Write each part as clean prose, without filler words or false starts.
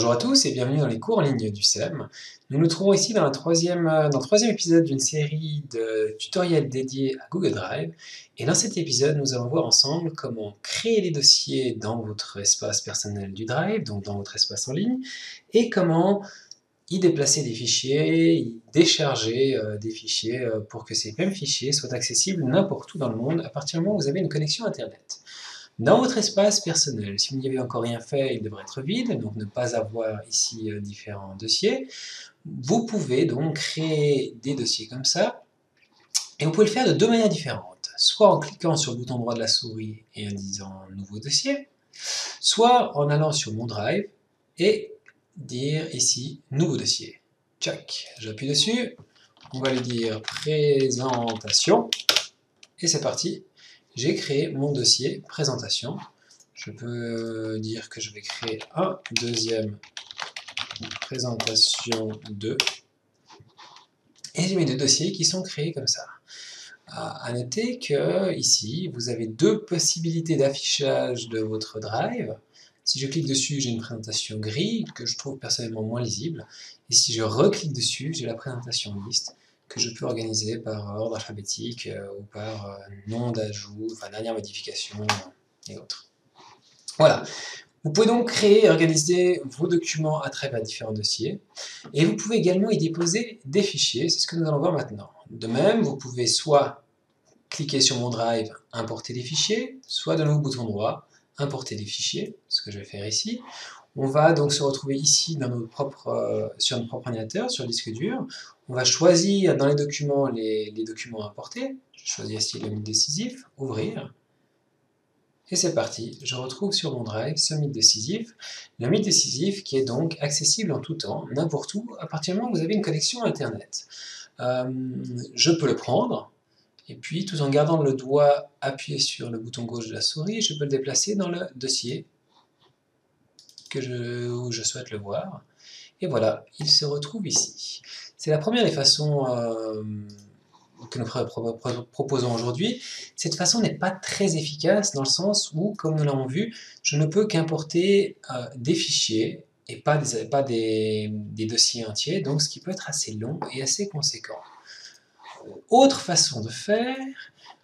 Bonjour à tous et bienvenue dans les cours en ligne du SEM. Nous nous trouvons ici dans le troisième épisode d'une série de tutoriels dédiés à Google Drive. Et dans cet épisode, nous allons voir ensemble comment créer des dossiers dans votre espace personnel du Drive, donc dans votre espace en ligne, et comment y déplacer des fichiers, y décharger des fichiers pour que ces mêmes fichiers soient accessibles n'importe où dans le monde à partir du moment où vous avez une connexion Internet. Dans votre espace personnel, si vous n'y avez encore rien fait, il devrait être vide, donc ne pas avoir ici différents dossiers. Vous pouvez donc créer des dossiers comme ça, et vous pouvez le faire de deux manières différentes. Soit en cliquant sur le bouton droit de la souris et en disant « Nouveau dossier », soit en allant sur mon Drive et dire ici « Nouveau dossier ». Tchac, j'appuie dessus, on va lui dire « Présentation » et c'est parti. J'ai créé mon dossier présentation. Je peux dire que je vais créer un deuxième présentation 2. Et j'ai mes deux dossiers qui sont créés comme ça. À noter que ici, vous avez deux possibilités d'affichage de votre Drive. Si je clique dessus, j'ai une présentation grise que je trouve personnellement moins lisible. Et si je reclique dessus, j'ai la présentation liste que je peux organiser par ordre alphabétique ou par nom d'ajout, enfin dernière modification et autres. Voilà. Vous pouvez donc créer et organiser vos documents à travers différents dossiers. Et vous pouvez également y déposer des fichiers, c'est ce que nous allons voir maintenant. De même, vous pouvez soit cliquer sur mon Drive, importer des fichiers, soit de nouveau bouton droit, importer des fichiers, ce que je vais faire ici. On va donc se retrouver ici dans sur notre propre ordinateur, sur le disque dur. On va choisir dans les documents les documents à importer. Je choisis ici le mythe décisif, ouvrir. Et c'est parti, je retrouve sur mon Drive ce mythe décisif. Le mythe décisif qui est donc accessible en tout temps, n'importe où, à partir du moment où vous avez une connexion Internet. Je peux le prendre, et puis tout en gardant le doigt appuyé sur le bouton gauche de la souris, je peux le déplacer dans le dossier où je souhaite le voir. Et voilà, il se retrouve ici. C'est la première des façons que nous proposons aujourd'hui. Cette façon n'est pas très efficace dans le sens où, comme nous l'avons vu, je ne peux qu'importer des fichiers et pas des dossiers entiers, donc ce qui peut être assez long et assez conséquent. Autre façon de faire,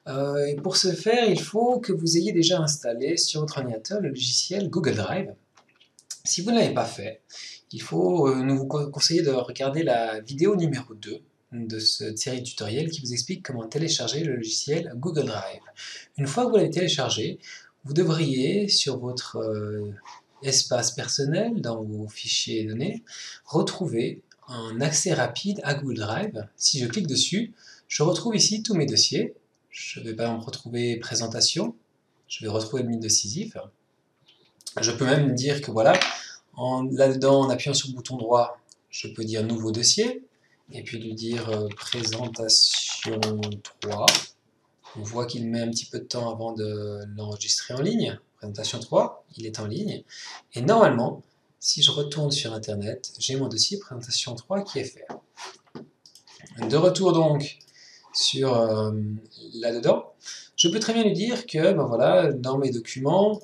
et pour ce faire, il faut que vous ayez déjà installé sur votre ordinateur le logiciel Google Drive. Si vous ne l'avez pas fait, nous vous conseillons de regarder la vidéo numéro 2 de cette série de tutoriels qui vous explique comment télécharger le logiciel Google Drive. Une fois que vous l'avez téléchargé, vous devriez, sur votre espace personnel, dans vos fichiers et données, retrouver un accès rapide à Google Drive. Si je clique dessus, je retrouve ici tous mes dossiers. Je vais par exemple retrouver présentation, je vais retrouver le mythe décisif. Je peux même dire que voilà, là-dedans, en appuyant sur le bouton droit, je peux dire nouveau dossier, et puis lui dire présentation 3. On voit qu'il met un petit peu de temps avant de l'enregistrer en ligne. Présentation 3, il est en ligne. Et normalement, si je retourne sur Internet, j'ai mon dossier présentation 3 qui est fait. De retour donc sur là-dedans, je peux très bien lui dire que ben voilà, dans mes documents,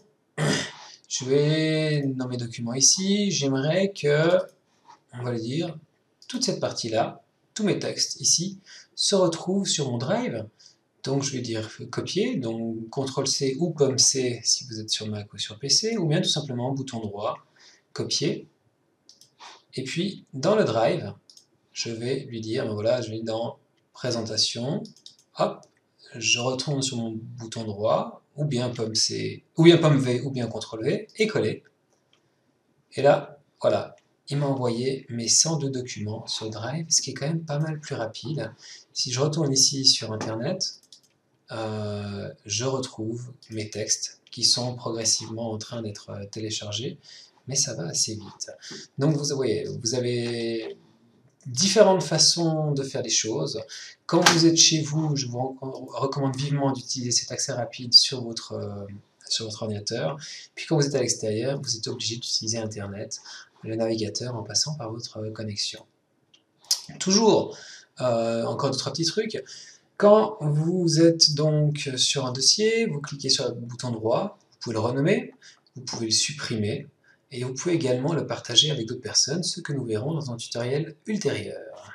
dans mes documents ici, j'aimerais que, on va lui dire, toute cette partie-là, tous mes textes ici, se retrouvent sur mon Drive. Donc je vais dire copier, donc CTRL-C ou POM-C si vous êtes sur Mac ou sur PC, ou bien tout simplement bouton droit, copier. Et puis dans le Drive, je vais lui dire, ben voilà, je vais dans présentation, hop, je retourne sur mon bouton droit, ou bien POM-C, ou bien POM-V, ou bien CTRL-V, et coller. Et là, voilà, il m'a envoyé mes 102 documents sur Drive, ce qui est quand même pas mal plus rapide. Si je retourne ici sur Internet, je retrouve mes textes qui sont progressivement en train d'être téléchargés, mais ça va assez vite. Donc vous voyez, vous avez différentes façons de faire les choses. Quand vous êtes chez vous, je vous recommande vivement d'utiliser cet accès rapide sur votre ordinateur. Puis quand vous êtes à l'extérieur, vous êtes obligé d'utiliser Internet, le navigateur en passant par votre connexion. Toujours, encore deux, trois petits trucs. Quand vous êtes donc sur un dossier, vous cliquez sur le bouton droit, vous pouvez le renommer, vous pouvez le supprimer, et vous pouvez également le partager avec d'autres personnes, ce que nous verrons dans un tutoriel ultérieur.